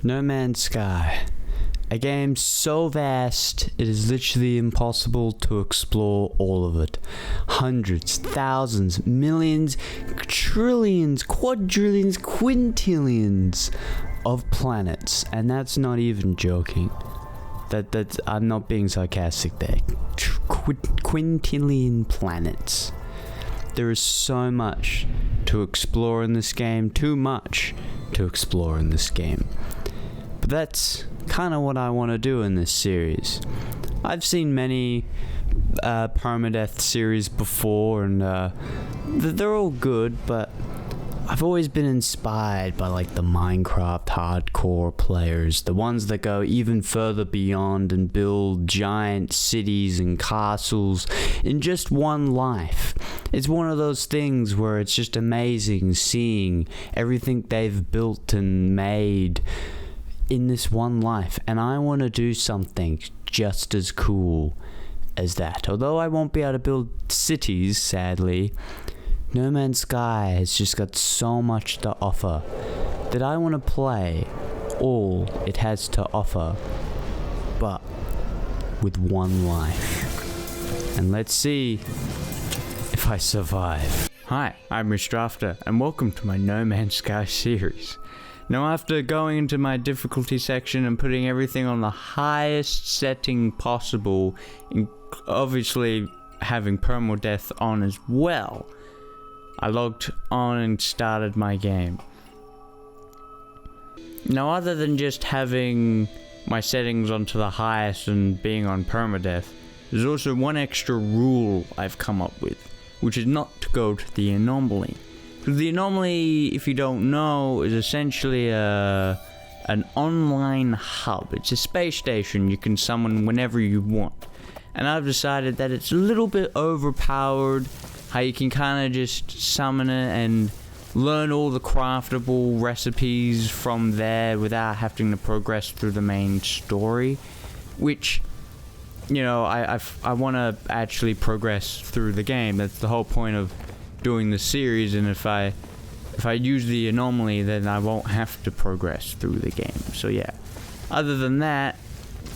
No Man's Sky. A game so vast, it is literally impossible to explore all of it. Hundreds, thousands, millions, trillions, quadrillions, quintillions of planets. And that's not even joking. That's I'm not being sarcastic there. Quintillion planets. There is so much to explore in this game, too much to explore in this game. But that's kind of what I want to do in this series. I've seen many permadeath series before, and they're all good, but I've always been inspired by like the Minecraft hardcore players, the ones that go even further beyond and build giant cities and castles in just one life. It's one of those things where it's just amazing seeing everything they've built and made in this one life, and I want to do something just as cool as that. Although I won't be able to build cities, sadly, No Man's Sky has just got so much to offer that I want to play all it has to offer, but with one life. And let's see if I survive. Hi, I'm Mr. After, and welcome to my No Man's Sky series. Now, after going into my difficulty section and putting everything on the highest setting possible, and obviously having permadeath on as well, I logged on and started my game. Now, other than just having my settings onto the highest and being on permadeath, there's also one extra rule I've come up with, which is not to go to the anomaly. Because the anomaly, if you don't know, is essentially an online hub. It's a space station you can summon whenever you want. And I've decided that it's a little bit overpowered, how you can kind of just summon it and learn all the craftable recipes from there without having to progress through the main story. Which, you know, I want to actually progress through the game. That's the whole point of doing the series, and if I use the anomaly, then I won't have to progress through the game. So yeah, other than that,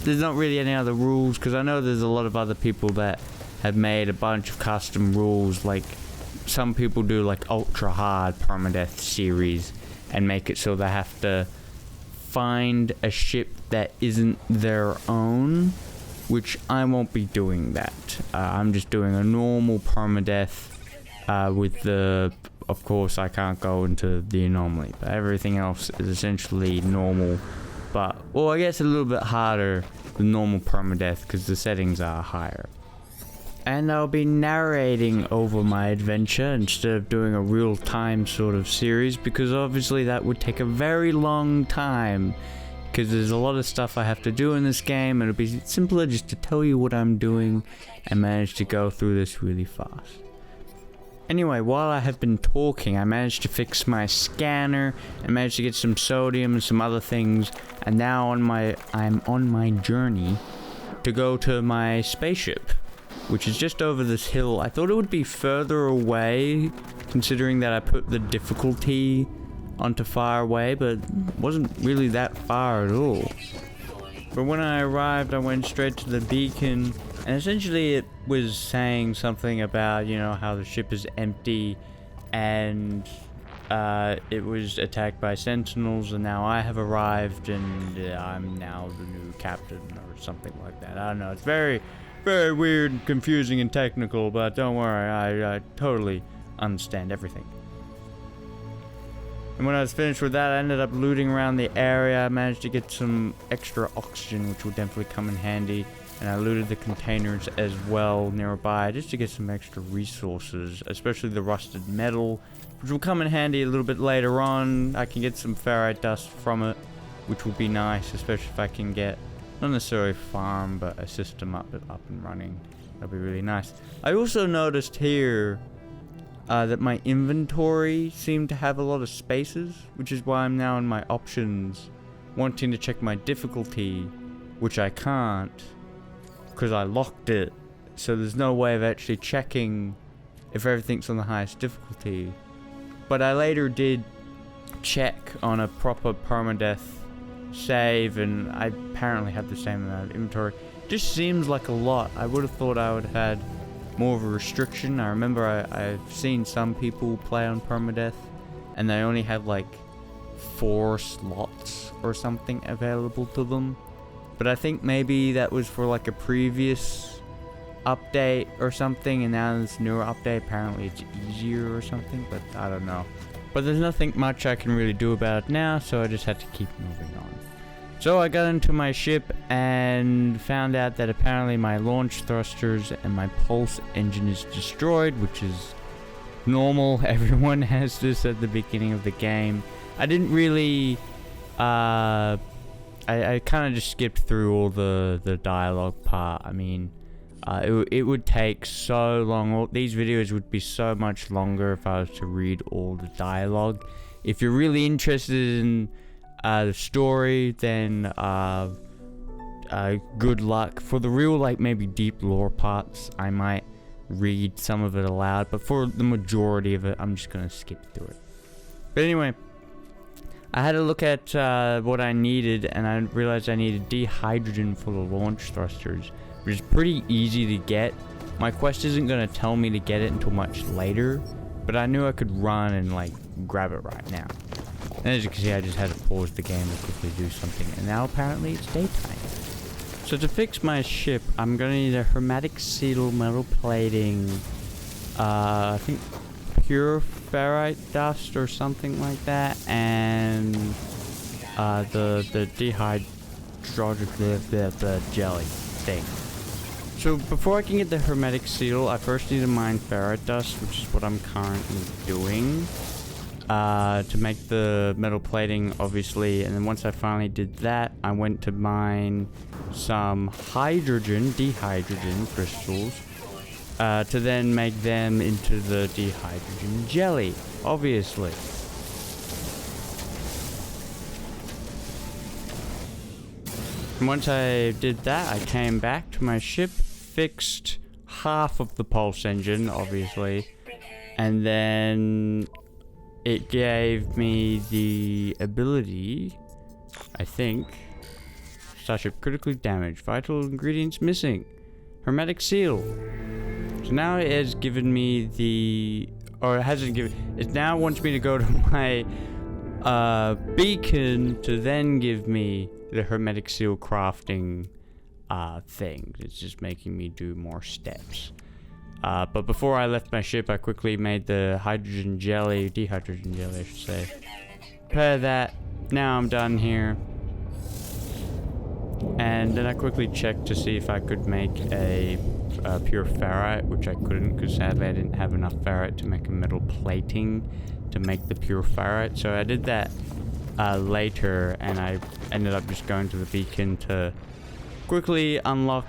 there's not really any other rules, because I know there's a lot of other people that have made a bunch of custom rules. Like some people do like ultra hard permadeath series and make it so they have to find a ship that isn't their own, which I won't be doing that. I'm just doing a normal permadeath with the, of course I can't go into the anomaly, but everything else is essentially normal, but, well, I guess a little bit harder than normal permadeath because the settings are higher. And I'll be narrating over my adventure instead of doing a real-time sort of series, because obviously that would take a very long time, because there's a lot of stuff I have to do in this game, and it'll be simpler just to tell you what I'm doing and manage to go through this really fast. Anyway, while I have been talking, I managed to fix my scanner, and managed to get some sodium and some other things, and now I'm on my journey to go to my spaceship, which is just over this hill. I thought it would be further away, considering that I put the difficulty onto far away, but it wasn't really that far at all. But when I arrived, I went straight to the beacon, and essentially it was saying something about, you know, how the ship is empty, and it was attacked by sentinels, and now I have arrived, and I'm now the new captain, or something like that. I don't know, it's very, very weird and confusing and technical, but don't worry, I totally understand everything. And when I was finished with that, I ended up looting around the area. I managed to get some extra oxygen, which will definitely come in handy. And I looted the containers as well nearby, just to get some extra resources, especially the rusted metal, which will come in handy a little bit later on. I can get some ferrite dust from it, which will be nice, especially if I can get, not necessarily farm, but a system up and running. That'll be really nice. I also noticed here that my inventory seemed to have a lot of spaces, which is why I'm now in my options, wanting to check my difficulty, which I can't, because I locked it, so there's no way of actually checking if everything's on the highest difficulty. But I later did check on a proper permadeath save, and I apparently have the same amount of inventory. Just seems like a lot. I would have thought I would have had more of a restriction. I remember I've seen some people play on permadeath, and they only have like 4 slots or something available to them. But I think maybe that was for like a previous update or something, and now this newer update, apparently it's easier or something, but I don't know. But there's nothing much I can really do about it now, so I just had to keep moving on. So I got into my ship and found out that apparently my launch thrusters and my pulse engine is destroyed, which is normal. Everyone has this at the beginning of the game. I didn't really, I kind of just skipped through all the dialogue part. I mean, it would take so long. These videos would be so much longer if I was to read all the dialogue. If you're really interested in the story, then good luck. For the real, like, maybe deep lore parts, I might read some of it aloud, but for the majority of it, I'm just gonna skip through it. But anyway, I had a look at what I needed, and I realized I needed dehydrogen for the launch thrusters, which is pretty easy to get. My quest isn't gonna tell me to get it until much later, but I knew I could run and like grab it right now. And as you can see, I just had to pause the game to quickly do something, and now apparently it's daytime. So to fix my ship, I'm gonna need a hermetic seal, metal plating, I think pure ferrite dust or something like that, and the the jelly thing. So before I can get the hermetic seal, I first need to mine ferrite dust, which is what I'm currently doing. To make the metal plating, obviously, and then once I finally did that, I went to mine some dehydrogen crystals, to then make them into the dehydrogen jelly, obviously. And once I did that, I came back to my ship, fixed half of the pulse engine, obviously, and then it gave me the ability, I think, Starship critically damaged, vital ingredients missing, hermetic seal. So now it has given me the, or it hasn't given, it now wants me to go to my beacon to then give me the hermetic seal crafting thing. It's just making me do more steps. But before I left my ship, I quickly made the dehydrogen jelly, I should say. Prepare that. Now I'm done here. And then I quickly checked to see if I could make a pure ferrite, which I couldn't because sadly I didn't have enough ferrite to make a metal plating to make the pure ferrite. So I did that later, and I ended up just going to the beacon to quickly unlock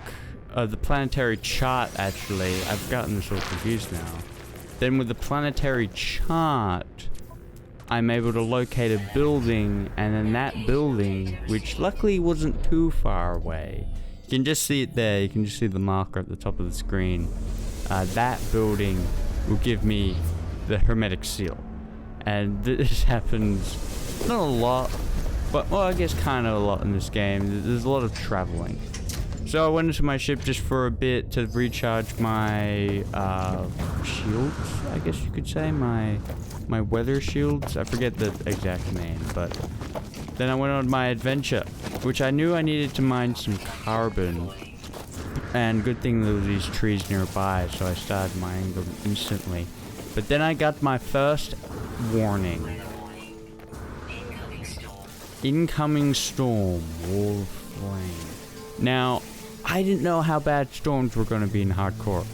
the planetary chart. Actually, I've gotten this all confused now. Then with the planetary chart, I'm able to locate a building, and then that building, which luckily wasn't too far away, you can just see it there, you can just see the marker at the top of the screen. That building will give me the hermetic seal. And this happens not a lot, but, well, I guess kind of a lot in this game. There's a lot of traveling. So I went into my ship just for a bit to recharge my shields, I guess you could say, my weather shields. I forget the exact name, but then I went on my adventure, which I knew I needed to mine some carbon, and good thing there were these trees nearby, so I started mining them instantly. But then I got my first warning. Incoming storm, wall of flame. Now, I didn't know how bad storms were going to be in hardcore.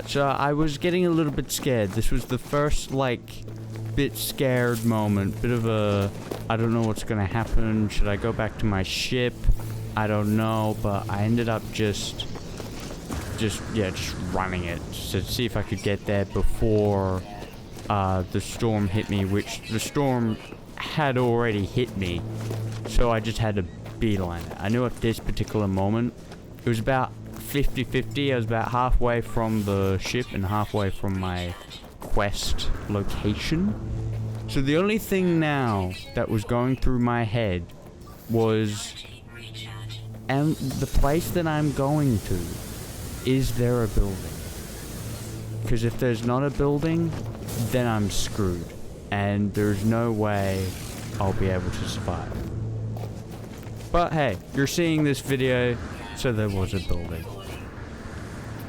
So I was getting a little bit scared. This was the first, like, bit scared moment. Bit of a, I don't know what's going to happen. Should I go back to my ship? I don't know, but I ended up just running it to see if I could get there before the storm hit me, which the storm had already hit me. So I just had to beeline it. I knew at this particular moment, it was about 50-50. I was about halfway from the ship and halfway from my quest location. So the only thing now that was going through my head was, and the place that I'm going to, is there a building? Because if there's not a building, then I'm screwed. And there's no way I'll be able to survive. But hey, you're seeing this video, so there was a building.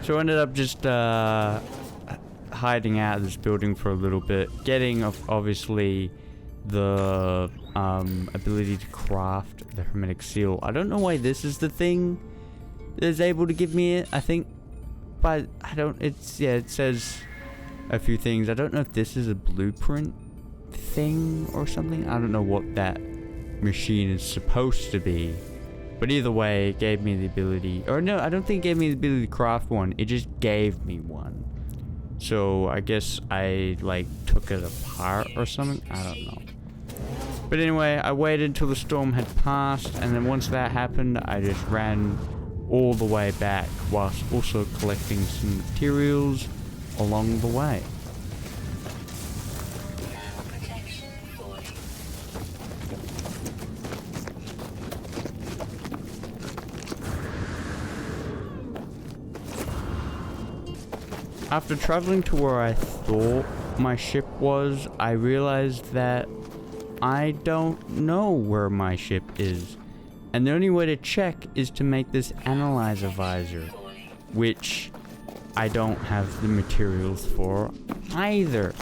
So I ended up just hiding out of this building for a little bit, getting obviously the ability to craft the hermetic seal. I don't know why this is the thing that is able to give me it. I think, but I don't. It's it says a few things. I don't know if this is a blueprint thing or something. I don't know what that machine is supposed to be, but either way it gave me the ability, or no, I don't think it gave me the ability to craft one, it just gave me one. So I guess I like took it apart or something, I don't know. But anyway, I waited until the storm had passed, and then once that happened I just ran all the way back whilst also collecting some materials along the way. After traveling to where I thought my ship was, I realized that I don't know where my ship is. And the only way to check is to make this analyzer visor, which I don't have the materials for either.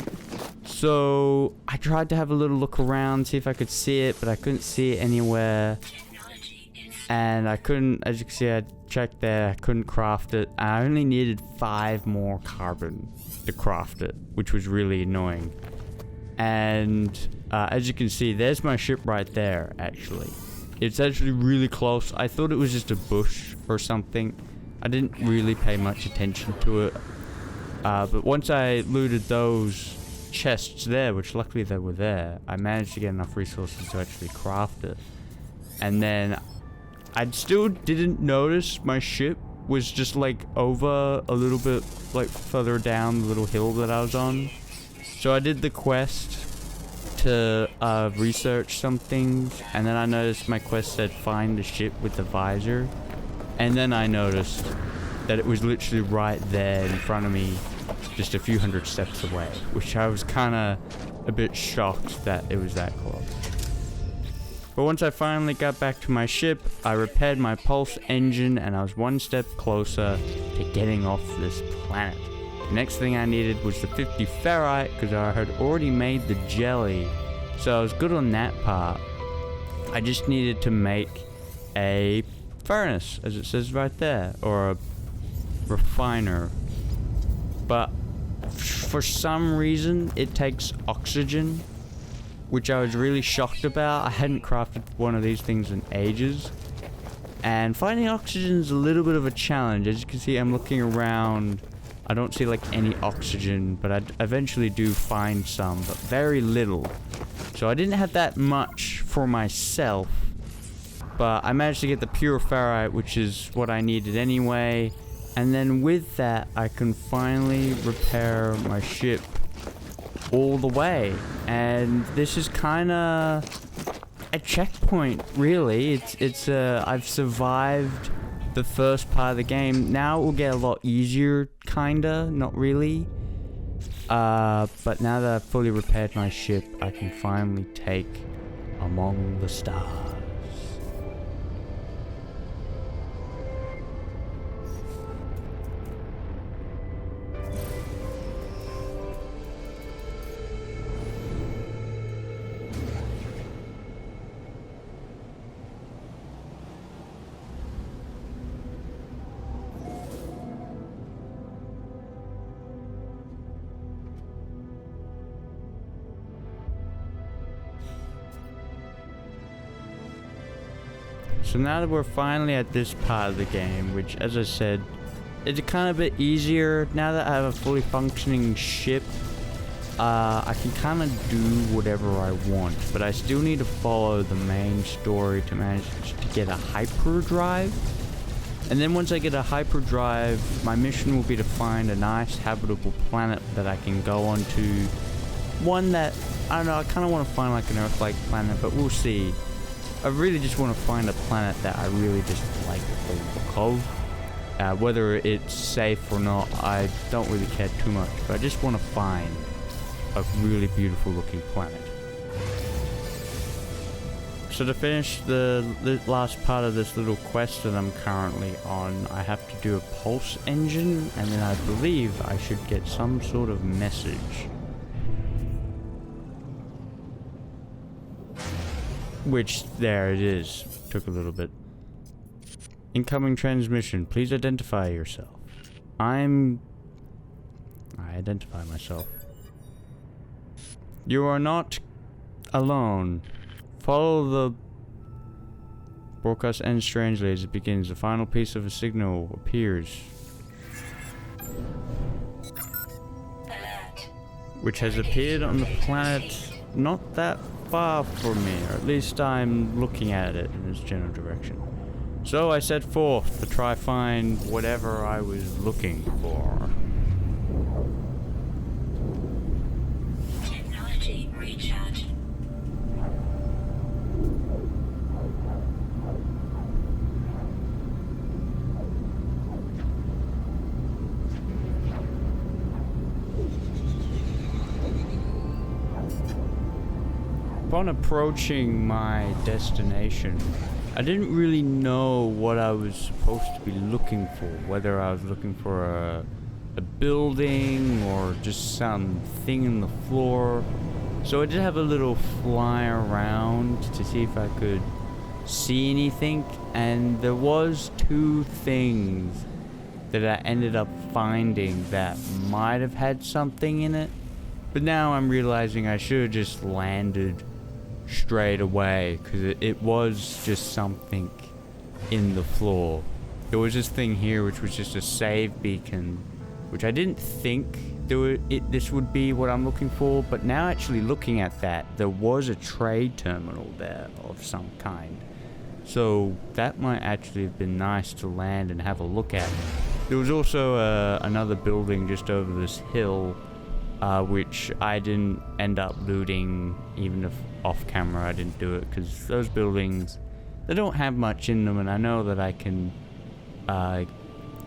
So I tried to have a little look around, see if I could see it, but I couldn't see it anywhere. And I couldn't, as you can see, I checked there, I couldn't craft it. I only needed 5 more carbon to craft it, which was really annoying. And as you can see, there's my ship right there, actually. It's actually really close. I thought it was just a bush or something. I didn't really pay much attention to it. But once I looted those chests there, which luckily they were there, I managed to get enough resources to actually craft it. And then I still didn't notice my ship was just like over a little bit like further down the little hill that I was on. So I did the quest to research some things, and then I noticed my quest said find the ship with the visor, and then I noticed that it was literally right there in front of me, just a few hundred steps away, which I was kind of a bit shocked that it was that close. But once I finally got back to my ship, I repaired my pulse engine and I was one step closer to getting off this planet. The next thing I needed was the 50 ferrite because I had already made the jelly, so I was good on that part. I just needed to make a furnace, as it says right there, or a refiner. But for some reason it takes oxygen, which I was really shocked about. I hadn't crafted one of these things in ages. And finding oxygen is a little bit of a challenge. As you can see, I'm looking around. I don't see like any oxygen, but I eventually do find some, but very little. So I didn't have that much for myself, but I managed to get the pure ferrite, which is what I needed anyway. And then with that, I can finally repair my ship all the way. And this is kind of a checkpoint, really. I've survived the first part of the game. Now it will get a lot easier, kinda, not really. But now that I've fully repaired my ship, I can finally take Among the Stars. So now that we're finally at this part of the game, which, as I said, it's kind of a bit easier. Now that I have a fully functioning ship, I can kind of do whatever I want, but I still need to follow the main story to manage to get a hyperdrive. And then once I get a hyperdrive, my mission will be to find a nice habitable planet that I can go on to. One that, I don't know, I kind of want to find like an Earth-like planet, but we'll see. I really just want to find a planet that I really just like the look of. Whether it's safe or not, I don't really care too much, but I just want to find a really beautiful looking planet. So to finish the last part of this little quest that I'm currently on, I have to do a pulse engine, and then I believe I should get some sort of message. Which, there it is. Took a little bit. Incoming transmission. Please identify yourself. I identify myself. You are not alone. Follow the broadcast ends strangely as it begins. The final piece of a signal appears, which has appeared on the planet not that far from me, or at least I'm looking at it in its general direction. So I set forth to try find whatever I was looking for. Technology recharge. Upon approaching my destination, I didn't really know what I was supposed to be looking for, whether I was looking for a building or just some thing in the floor. So I did have a little fly around to see if I could see anything, and there was two things that I ended up finding that might have had something in it. But now I'm realizing I should have just landed straight away, because it was just something in the floor. There was this thing here which was just a save beacon, which I didn't think this would be what I'm looking for, but now actually looking at that, there was a trade terminal there of some kind. So that might actually have been nice to land and have a look at. There was also another building just over this hill, which I didn't end up looting, even if off camera I didn't do it, because those buildings, they don't have much in them, and I know that I can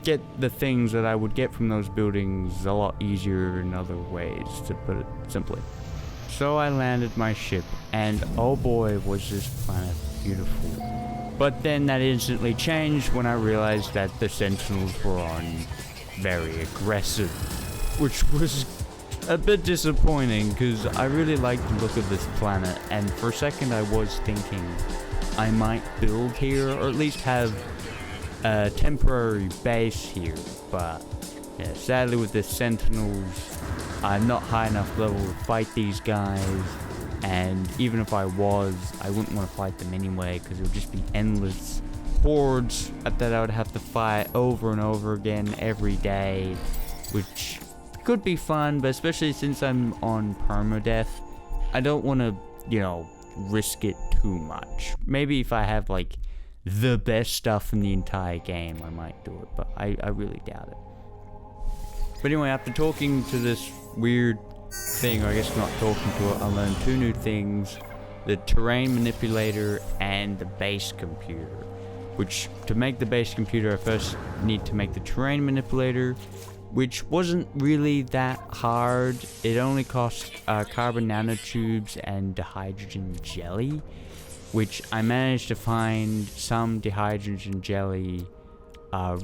get the things that I would get from those buildings a lot easier in other ways, to put it simply. So I landed my ship, and oh boy was this planet beautiful. But then that instantly changed when I realized that the Sentinels were on very aggressive, which was a bit disappointing, because I really like the look of this planet, and for a second I was thinking I might build here, or at least have a temporary base here, but yeah, sadly with the Sentinels, I'm not high enough level to fight these guys, and even if I was, I wouldn't want to fight them anyway, because it would just be endless hordes that I would have to fight over and over again every day, which could be fun, but especially since I'm on permadeath, I don't want to, risk it too much. Maybe if I have, the best stuff in the entire game, I might do it, but I really doubt it. But anyway, after talking to this weird thing, or I guess not talking to it, I learned two new things: the terrain manipulator and the base computer. Which, to make the base computer, I first need to make the terrain manipulator, which wasn't really that hard. It only cost carbon nanotubes and dihydrogen jelly, which I managed to find some dihydrogen jelly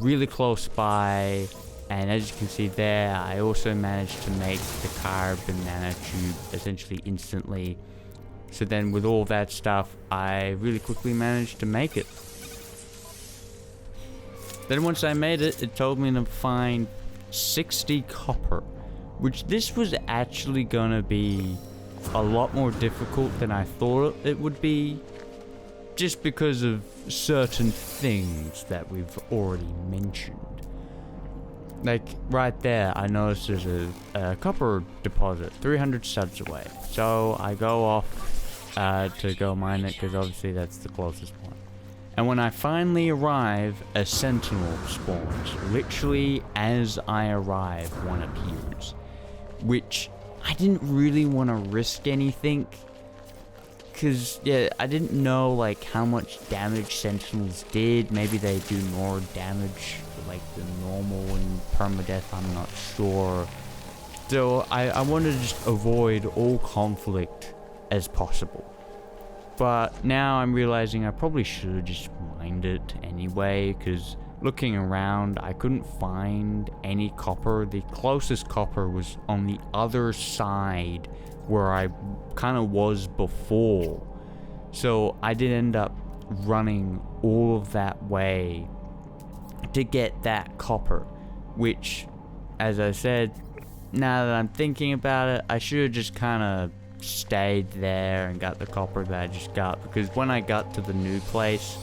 really close by, and as you can see there, I also managed to make the carbon nanotube essentially instantly. So then with all that stuff, I really quickly managed to make it. Then once I made it, it told me to find 60 copper, which this was actually gonna be a lot more difficult than I thought it would be, just because of certain things that we've already mentioned. Like right there, I noticed there's a copper deposit 300 studs away, so I go off to go mine it, because obviously that's the closest one. And when I finally arrive, a sentinel spawns. Literally, as I arrive, one appears. Which, I didn't really want to risk anything. Cause yeah, I didn't know like how much damage sentinels did. Maybe they do more damage like the normal and permadeath, I'm not sure. So I wanted to just avoid all conflict as possible. But now I'm realizing I probably should have just mined it anyway, because looking around I couldn't find any copper. The closest copper was on the other side where I kind of was before. So I did end up running all of that way to get that copper, which, as I said, now that I'm thinking about it, I should have just kind of stayed there and got the copper that I just got, because when I got to the new place,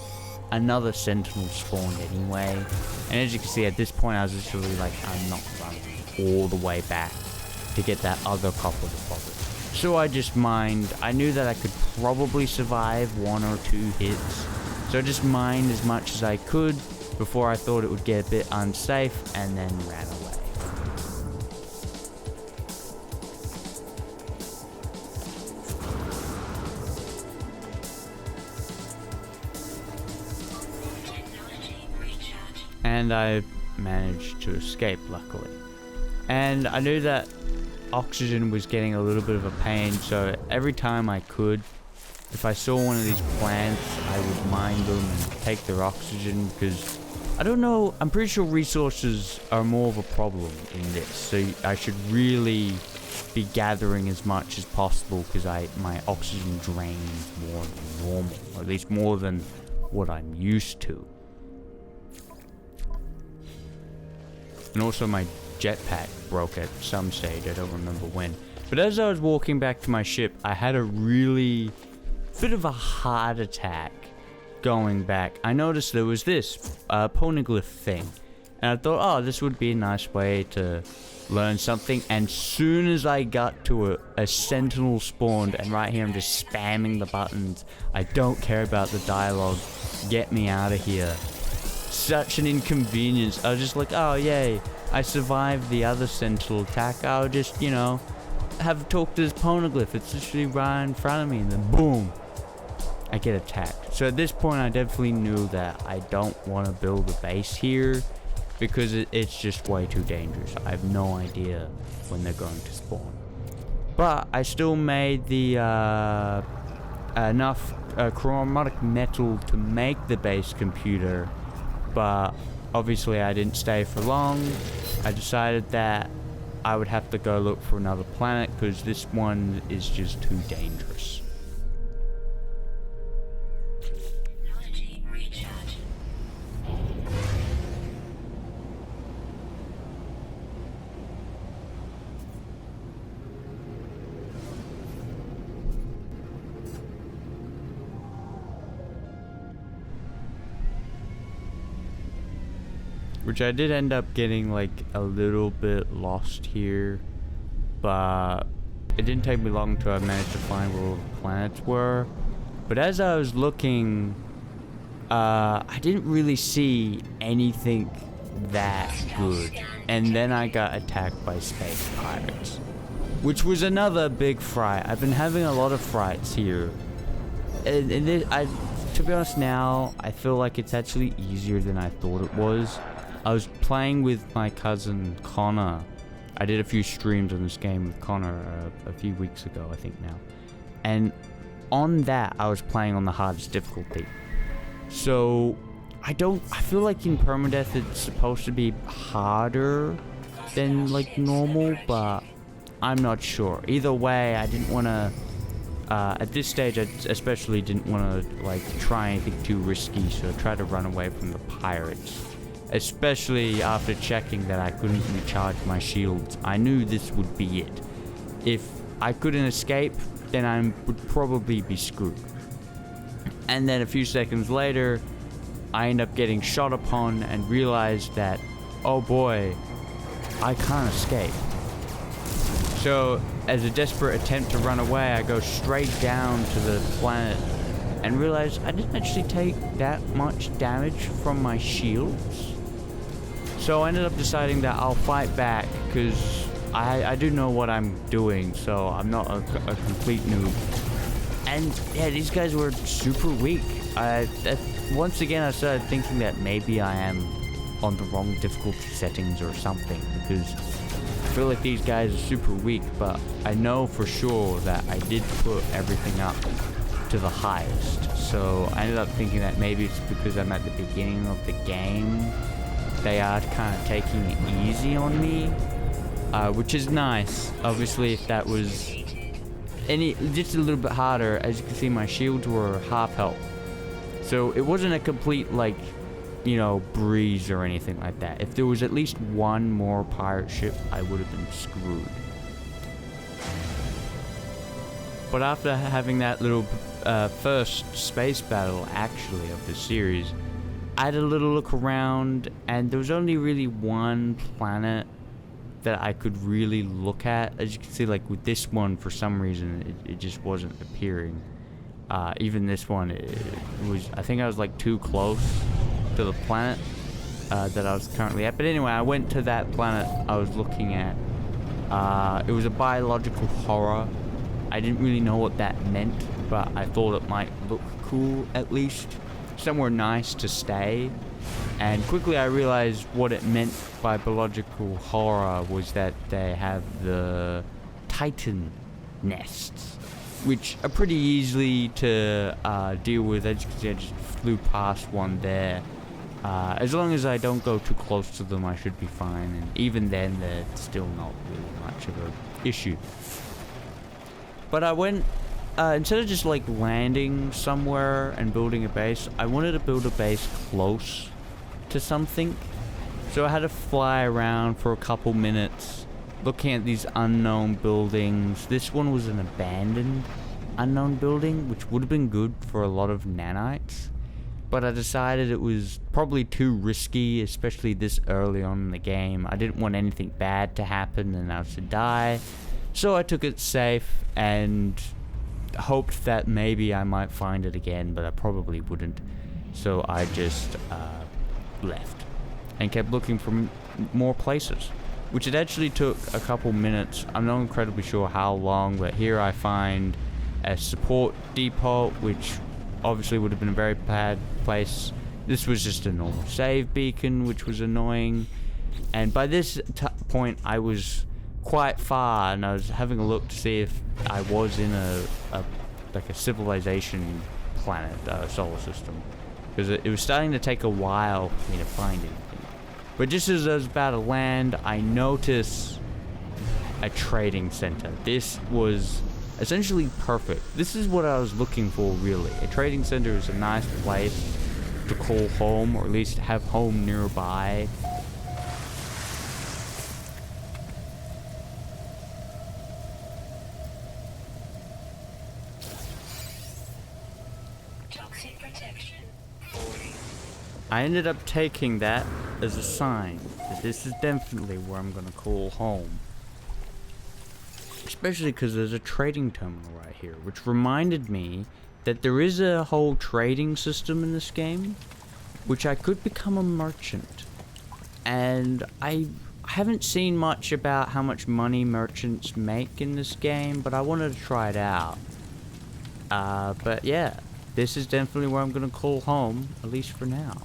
another sentinel spawned anyway. And as you can see, at this point I was literally like, I'm not running all the way back to get that other copper deposit. So I just mined. I knew that I could probably survive 1 or 2 hits, so I just mined as much as I could before I thought it would get a bit unsafe, and then ran away. And I managed to escape, luckily. And I knew that oxygen was getting a little bit of a pain, so every time I could, if I saw one of these plants, I would mine them and take their oxygen, because I don't know, I'm pretty sure resources are more of a problem in this, so I should really be gathering as much as possible, because my oxygen drains more than normal, or at least more than what I'm used to. And also my jetpack broke at some stage, I don't remember when. But as I was walking back to my ship, I had a really bit of a heart attack going back. I noticed there was this poneglyph thing, and I thought, oh, this would be a nice way to learn something. And soon as I got to a sentinel spawned, and right here I'm just spamming the buttons. I don't care about the dialogue. Get me out of here. Such an inconvenience. I was just like, oh yay, I survived the other sentinel attack. I'll just, you know, have a talk to this poneglyph. It's literally right in front of me, and then boom, I get attacked. So at this point I definitely knew that I don't want to build a base here, because it's just way too dangerous. I have no idea when they're going to spawn. But I still made the enough chromatic metal to make the base computer, but obviously I didn't stay for long. I decided that I would have to go look for another planet, because this one is just too dangerous. Which I did end up getting like a little bit lost here, but it didn't take me long until I managed to find where all the planets were. But as I was looking, I didn't really see anything that good. And then I got attacked by space pirates, which was another big fright. I've been having a lot of frights here. And to be honest now, I feel like it's actually easier than I thought it was. I was playing with my cousin Connor. I did a few streams on this game with Connor a few weeks ago, I think now. And on that, I was playing on the hardest difficulty. So, I feel like in permadeath it's supposed to be harder than like normal, but I'm not sure. Either way, I didn't want to, at this stage I especially didn't want to like try anything too risky, so I tried to run away from the pirates. Especially after checking that I couldn't recharge my shields. I knew this would be it. If I couldn't escape, then I would probably be screwed. And then a few seconds later, I end up getting shot upon and realized that, oh boy, I can't escape. So, as a desperate attempt to run away, I go straight down to the planet and realize I didn't actually take that much damage from my shields. So I ended up deciding that I'll fight back, because I do know what I'm doing, so I'm not a complete noob. And yeah, these guys were super weak. Once again, I started thinking that maybe I am on the wrong difficulty settings or something, because I feel like these guys are super weak, but I know for sure that I did put everything up to the highest. So I ended up thinking that maybe it's because I'm at the beginning of the game. They are kind of taking it easy on me, which is nice. Obviously, if that was just a little bit harder, as you can see, my shields were half health. So it wasn't a complete, like, you know, breeze or anything like that. If there was at least one more pirate ship, I would have been screwed. But after having that little first space battle, actually, of the series, I had a little look around, and there was only really one planet that I could really look at. As you can see, like with this one, for some reason, it just wasn't appearing. Even this one, it was, I think I was like too close to the planet that I was currently at. But anyway, I went to that planet I was looking at. It was a biological horror. I didn't really know what that meant, but I thought it might look cool, at least. Somewhere nice to stay. And quickly I realized what it meant by biological horror was that they have the Titan nests, which are pretty easily to deal with. As you can see, I just flew past one there. As long as I don't go too close to them, I should be fine. And even then, they're still not really much of an issue. But I went, instead of just like landing somewhere and building a base, I wanted to build a base close to something. So I had to fly around for a couple minutes, looking at these unknown buildings. This one was an abandoned unknown building, which would have been good for a lot of nanites. But I decided it was probably too risky, especially this early on in the game. I didn't want anything bad to happen and I was to die. So I took it safe and hoped that maybe I might find it again, but I probably wouldn't. So I just left and kept looking for more places, which it actually took a couple minutes. I'm not incredibly sure how long, but here I find a support depot, which obviously would have been a very bad place. This was just a normal save beacon, which was annoying. And by this point, I was quite far, and I was having a look to see if I was in a civilization planet, solar system, because it was starting to take a while for me to find anything. But just as I was about to land, I noticed a trading center. This was essentially perfect. This is what I was looking for, really. A trading center is a nice place to call home, or at least have home nearby. I ended up taking that as a sign that this is definitely where I'm gonna call home. Especially because there's a trading terminal right here, which reminded me that there is a whole trading system in this game, which I could become a merchant. And I haven't seen much about how much money merchants make in this game, but I wanted to try it out. But yeah, this is definitely where I'm gonna call home, at least for now.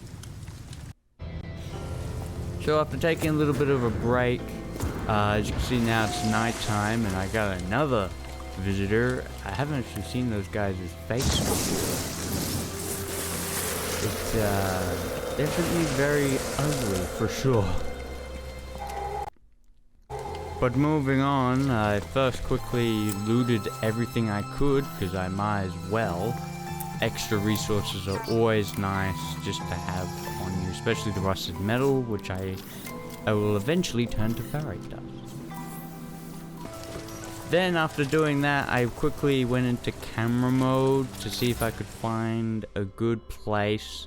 So after taking a little bit of a break, as you can see now it's nighttime and I got another visitor. I haven't actually seen those guys' face before. It's definitely very ugly for sure. But moving on, I first quickly looted everything I could, because I might as well. Extra resources are always nice just to have on you, especially the rusted metal, which I will eventually turn to ferrite dust. Then after doing that, I quickly went into camera mode to see if I could find a good place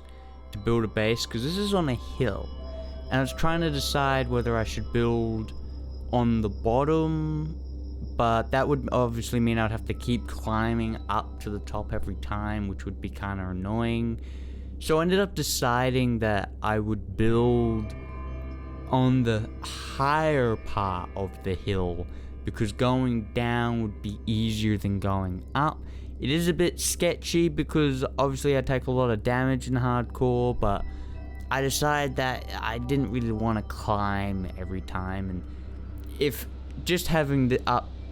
to build a base, because this is on a hill. And I was trying to decide whether I should build on the bottom, but that would obviously mean I'd have to keep climbing up to the top every time, which would be kind of annoying. So I ended up deciding that I would build on the higher part of the hill, because going down would be easier than going up, It is a bit sketchy because obviously I take a lot of damage in hardcore, but I decided that I didn't really want to climb every time, and if just having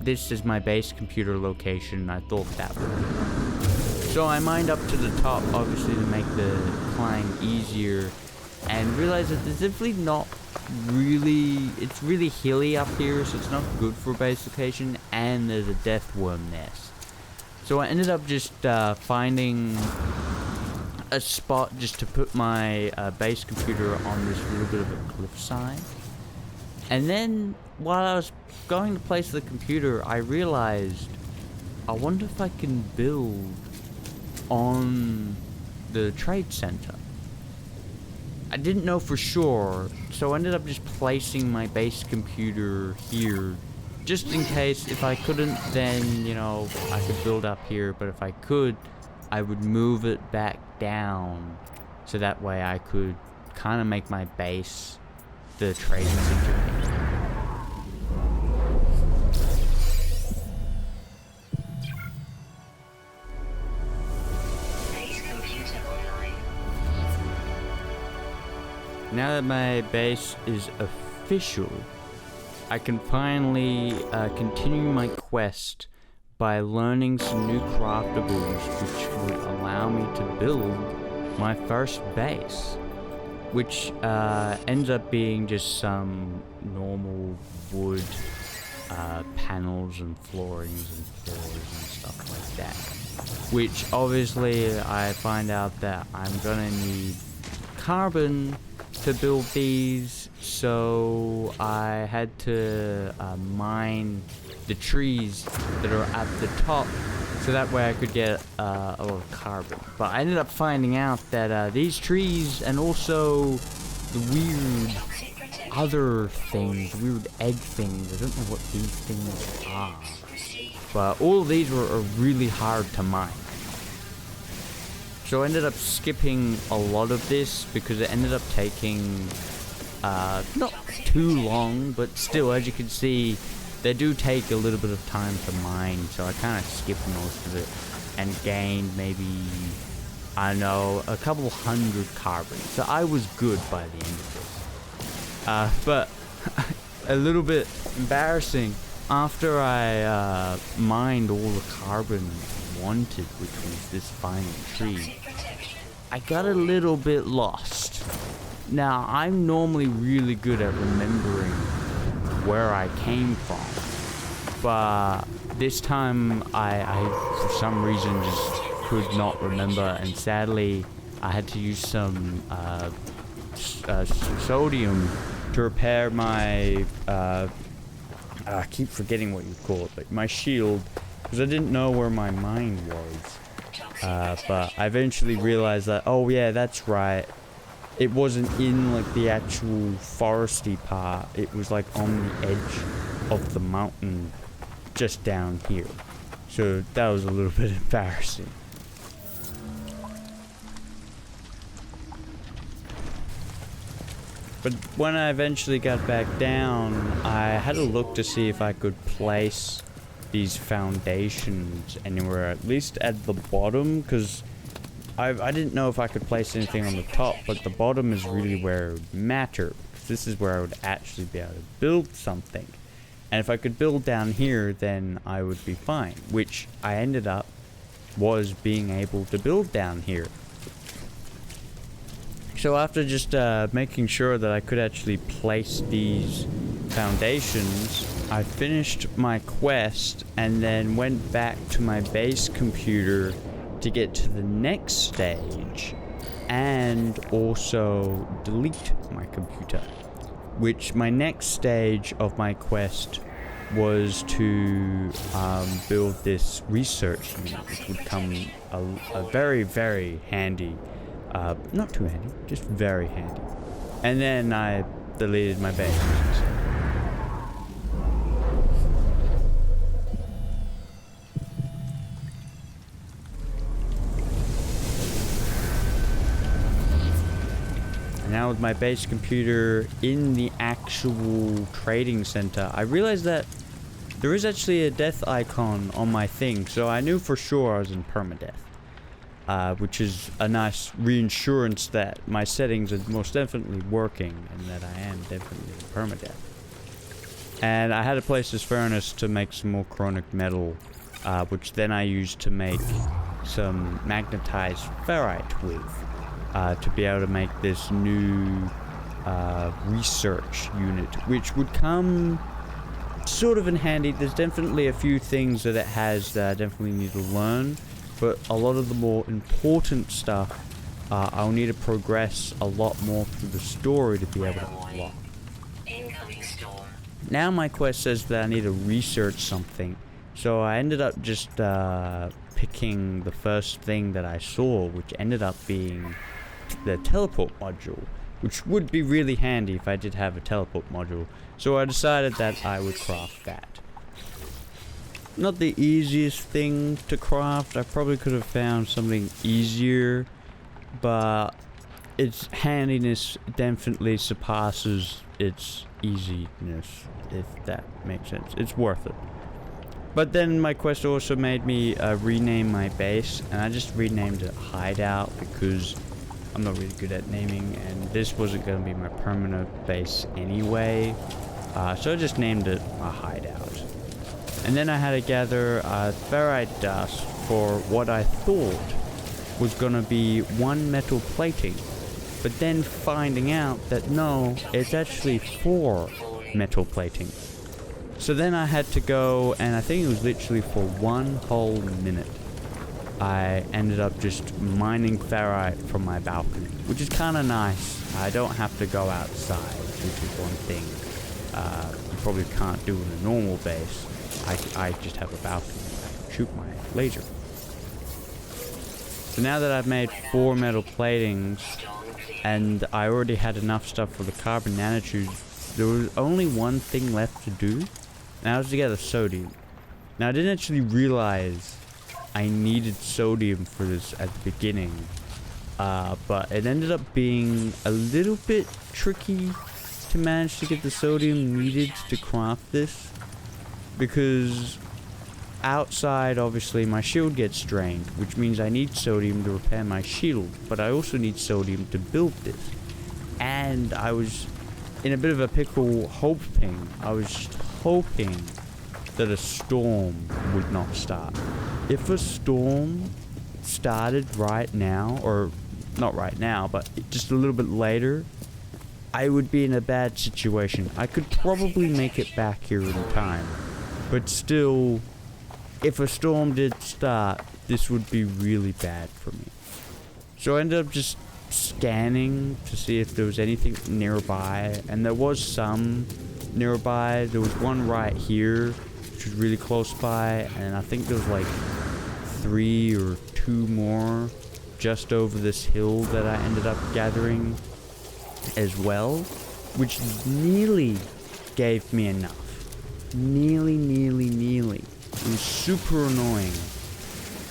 this as my base computer location, I thought that would. So I mined up to the top, obviously to make the climb easier, and realized that there's definitely not really, it's really hilly up here, so it's not good for a base location, and there's a death worm nest. So I ended up just finding a spot just to put my base computer on this little bit of a cliffside. And then while I was going to place the computer, I realized, I wonder if I can build on the trade center. I didn't know for sure, so I ended up just placing my base computer here, just in case. If I couldn't, then, you know, I could build up here, but if I could, I would move it back down, so that way I could kind of make my base the trading center. Now that my base is official, I can finally continue my quest by learning some new craftables which would allow me to build my first base, which ends up being just some normal wood panels and floorings and floors and stuff like that, which obviously I find out that I'm gonna need carbon to build these, so I had to mine the trees that are at the top, so that way I could get a lot of carbon. But I ended up finding out that these trees, and also the weird other things, weird egg things, I don't know what these things are, but all of these were really hard to mine. So I ended up skipping a lot of this because it ended up taking not too long, but still, as you can see, they do take a little bit of time to mine, so I kind of skipped most of it and gained maybe, I don't know, a couple hundred carbon. So I was good by the end of this. But a little bit embarrassing, after I mined all the carbon wanted, which was this final tree, I got a little bit lost. Now, I'm normally really good at remembering where I came from, but this time I for some reason just could not remember, and sadly I had to use some sodium to repair my I keep forgetting what you call it, like my shield, because I didn't know where my mine was. But I eventually realized that, oh yeah, that's right, it wasn't in like the actual foresty part, it was like on the edge of the mountain just down here. So that was a little bit embarrassing. But when I eventually got back down, I had a look to see if I could place these foundations anywhere, at least at the bottom, because I didn't know if I could place anything on the top, but the bottom is really where it would matter, because this is where I would actually be able to build something. And if I could build down here, then I would be fine, which I ended up was being able to build down here. So after just making sure that I could actually place these foundations, I finished my quest and then went back to my base computer to get to the next stage and also delete my computer, which my next stage of my quest was to build this research unit, which would come a very, very handy. Not too handy, just very handy. And then I deleted my base. And now with my base computer in the actual trading center, I realized that there is actually a death icon on my thing, so I knew for sure I was in permadeath. Which is a nice reassurance that my settings are most definitely working and that I am definitely in permadeath. And I had to place this furnace to make some more chronic metal, which then I used to make some magnetized ferrite with, to be able to make this new research unit, which would come sort of in handy. There's definitely a few things that it has that I definitely need to learn, but a lot of the more important stuff I'll need to progress a lot more through the story to be able to unlock. Now my quest says that I need to research something, so I ended up just picking the first thing that I saw, which ended up being the teleport module, which would be really handy if I did have a teleport module. So I decided that I would craft that. Not the easiest thing to craft. I probably could have found something easier, but its handiness definitely surpasses its easiness, if that makes sense. It's worth it. But then my quest also made me rename my base, and I just renamed it Hideout because I'm not really good at naming, and this wasn't going to be my permanent base anyway, so I just named it a Hideout. And then I had to gather ferrite dust for what I thought was going to be 1 metal plating, but then finding out that no, it's actually 4 metal plating. So then I had to go, and I think it was literally for 1 whole minute, I ended up just mining ferrite from my balcony, which is kind of nice. I don't have to go outside, which is one thing you probably can't do in a normal base. I just have a balcony. I can shoot my laser. So now that I've made 4 metal platings, and I already had enough stuff for the carbon nanotubes, there was only one thing left to do, and that was to get the sodium. Now I didn't actually realize I needed sodium for this at the beginning, but it ended up being a little bit tricky to manage to get the sodium needed to craft this, because outside obviously my shield gets drained, which means I need sodium to repair my shield, but I also need sodium to build this. And I was in a bit of a pickle hoping, I was just hoping that a storm would not start. If a storm started right now, or not right now, but just a little bit later, I would be in a bad situation. I could probably make it back here in time, but still, if a storm did start, this would be really bad for me. So I ended up just scanning to see if there was anything nearby, and there was some nearby. There was one right here, which was really close by, and I think there was like 3 or 2 more just over this hill that I ended up gathering as well, which nearly gave me enough. Nearly. It was super annoying,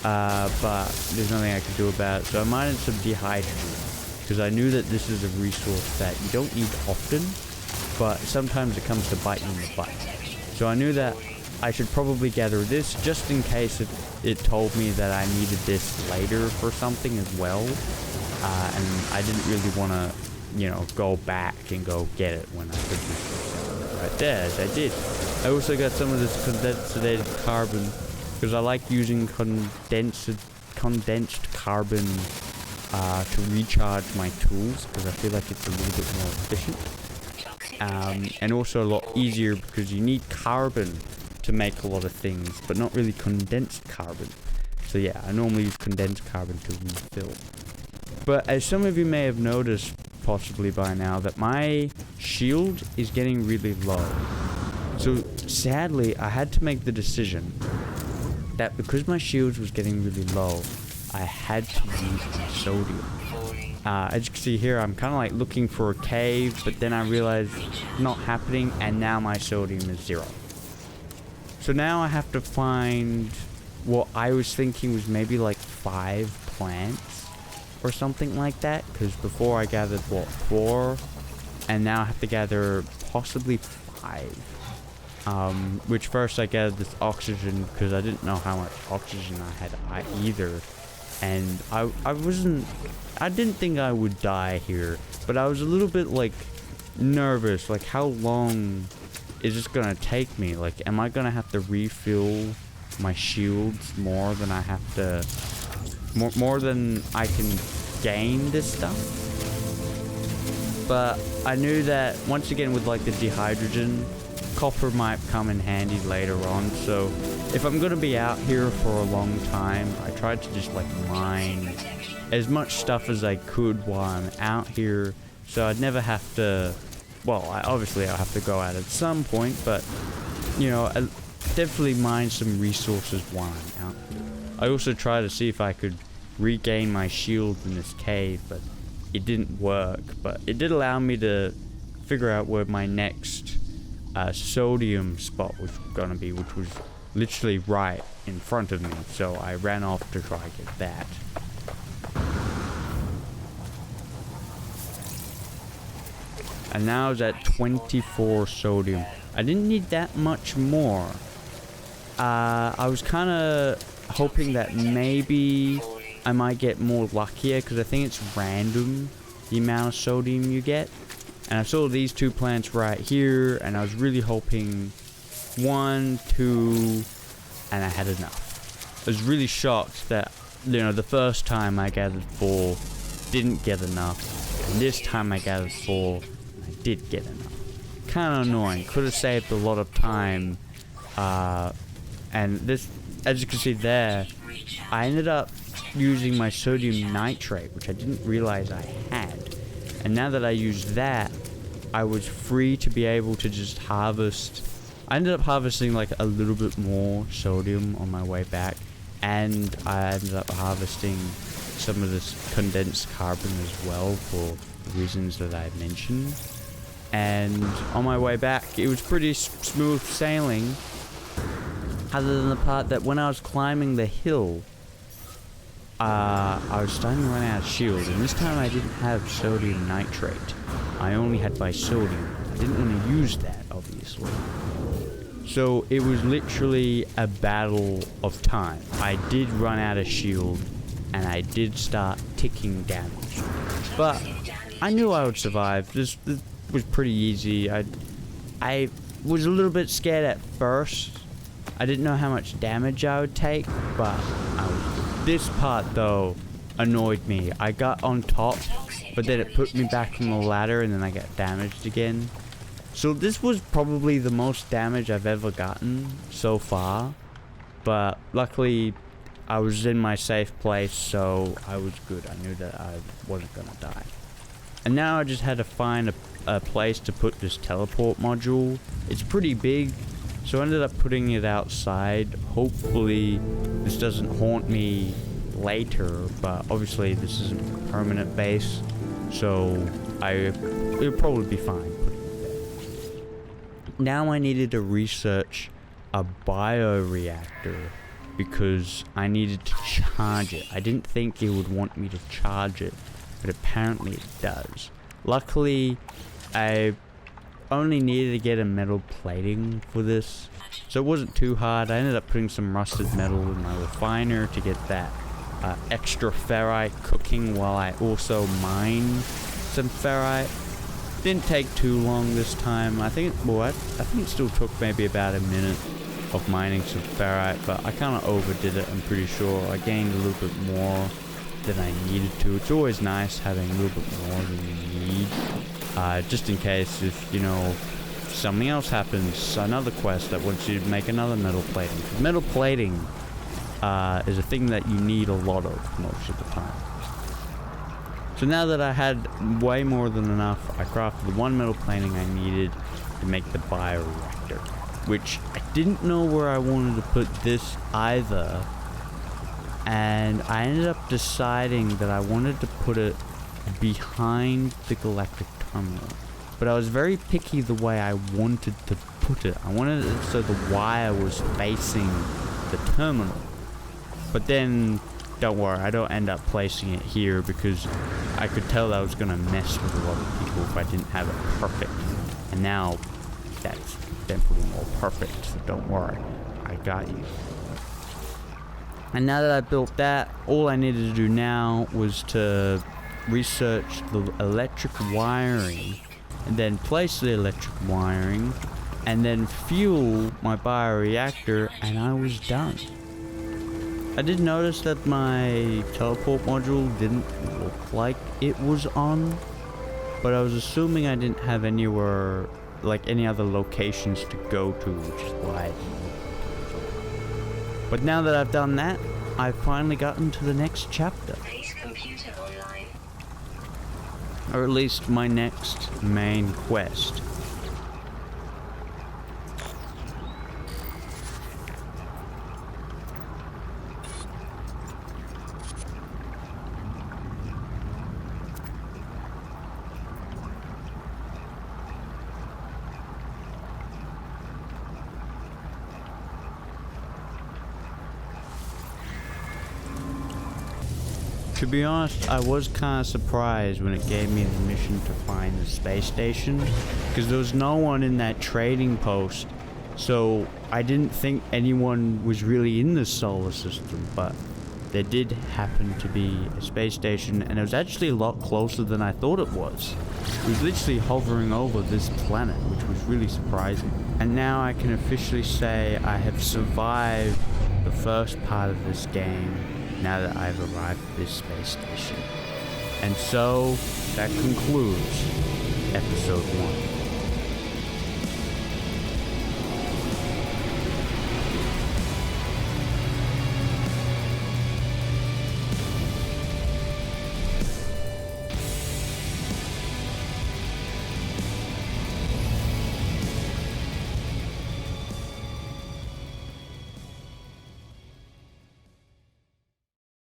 but there's nothing I could do about it, so I mined some dehydrogen, because I knew that this is a resource that you don't need often, but sometimes it comes to bite you in the butt. So I knew that I should probably gather this just in case it told me that I needed this later for something as well, and I didn't really want to, go back and go get it when I could just right there, as I did. I also got some of this condensated carbon, because I like using condensed carbon to recharge my tools, because I feel like it's a little bit more efficient. And also a lot easier, because you need carbon to make a lot of things, but not really condensed carbon. So yeah, I normally use condensed carbon to refill. But as some of you may have noticed, possibly by now, that my shield is getting really low. So sadly, I had to make the decision that because my shield was getting really low, I had to use my sodium. As you can see here, I'm kind of like looking for a cave, but then I realized not happening, and now my sodium is 0. So now I have to find what I was thinking was maybe like 5 plants or something like that, because before I gathered 4, and now I have to gather possibly 5. which first I gathered this oxygen because I didn't know how much oxygen I had either. And I didn't think I would die here, but I was a little bit like nervous, like how long is this gonna take me? Like, am I gonna have to refill my shields more than I have to, more than I can gain this stuff? But I knew that once again with like the dehydrogen, copper might come in handy later on. So if I'm gonna be out here for a long time, I tried to just like mine as much stuff as I could while I'm out here, so I'd never have to, well, obviously I'll have to go out at some point, but you know, I definitely mine some resources while I'm out here. I also tried to see if I could regain my shield in this cave, but it didn't work. But it did allow me to figure out where my next sodium spot was gonna be, which was literally right in front of me, so I ran off to try and get that. And now it's at 24 sodium. I didn't need that much more. I was kind of hoping that maybe I might get more luckier, because I think it's random the amount of sodium you get. And I saw these two plants right here, and I was really hoping 1, 2, and I had enough. I was really shocked that, you know, the first time I gathered 4, didn't get enough, and this time I gathered 4, I did get enough. Kind of annoying. Could have saved a lot of time. And this, as you can see there, I ended up using my sodium nitrate, which I didn't realize I had. And now that I used that, I was free to be able to just harvest. I ended up harvesting like a little bit more sodium on my way back, and I ended up harvesting some of this condensed carbon as well for the reasons that I mentioned. And on my way back, it was pretty smooth sailing, other than the part that when I was climbing the hill, I was starting to run out of shield, and this time I didn't have sodium nitrate. I only had my sodium. I didn't want to use that, obviously. So it was literally a battle of time. I did run out of shield, and I did start ticking damage. But I knew I would survive. This was pretty easy. I was a little bit scared at first. I didn't know how much damage I would take, but this part though annoyed me. I got on top, but then it put me back on the ladder, and then I got damaged again. So this was probably the most damage I've ever gotten so far, but luckily I was in my safe place, so I was good. I knew that I wasn't gonna die. And now I just had to find a place to put this teleport module. It's pretty big, so I ended up putting it outside. Hopefully this doesn't haunt me later, but obviously this isn't a permanent base, so it'll probably be fine putting it there. Now I needed to research a bioreactor because I needed to charge it. I didn't think it would want me to charge it, but apparently it does. Luckily, I only needed to get a metal plating for this, so it wasn't too hard. I ended up putting some rusted metal in my refiner to get that extra ferrite cooking while I also mine some ferrite. Didn't take too long this time. I think it still took maybe about a minute of mining some ferrite, but I kind of overdid it. I'm pretty sure I gained a little bit more than I needed to. It's always nice having a little bit more than you need, just in case if, you know, something else happens, another quest that wants you to make another metal plating. Metal plating is a thing that you need a lot of most of the time. So now that I had way more than enough, I crafted the one metal plating I needed to make the bioreactor, which I didn't know where I wanted to put this either, and I ended up deciding that I wanted to put it behind the galactic terminal. But I was very picky the way I wanted to put it. I wanted it so the wire was facing the terminal. But then, don't worry, I don't end up placing it here because I could tell I was going to mess with a lot of people if I didn't have it perfect. And now that's definitely more perfect, so don't worry. I got you. And now that I built that, all I needed to do now was to research the electric wiring, and then place the electric wiring, and then fuel my bioreactor, and I was done. I did notice that my teleport module didn't look like it was on, but I was assuming I didn't have anywhere, like any other locations to go to, which is why I didn't. But now that I've done that, I've finally gotten to the next chapter. Or at least my next main quest. To be honest, I was kind of surprised when it gave me the mission to find the space station, because there was no one in that trading post, so I didn't think anyone was really in the solar system, but there did happen to be a space station, and it was actually a lot closer than I thought it was. It was literally hovering over this planet, which was really surprising. And now I can officially say I have survived the first part of this game, now that I've arrived at this space station. And so, that concludes episode 1.